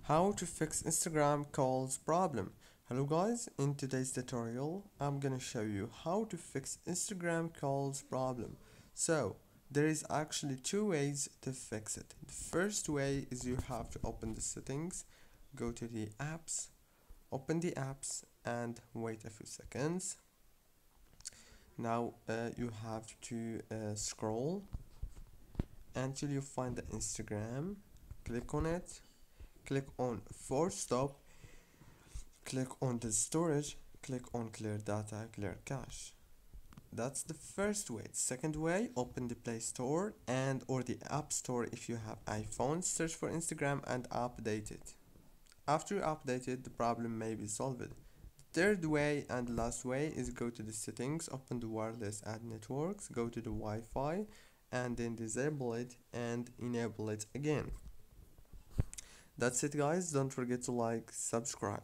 How to fix Instagram calls problem. Hello guys, in today's tutorial I'm gonna show you how to fix Instagram calls problem. So there is actually two ways to fix it. The first way is you have to open the settings, go to the apps, open the apps and wait a few seconds. Now you have to scroll until you find the Instagram, click on it, click on force stop, click on the storage, click on clear data, clear cache. That's the first way. Second way, open the Play Store and or the App Store if you have iPhone, search for Instagram and update it. After you update it, the problem may be solved. Third way and last way is go to the settings, open the wireless add networks, go to the Wi-Fi and then disable it and enable it again. That's it guys, don't forget to like, subscribe.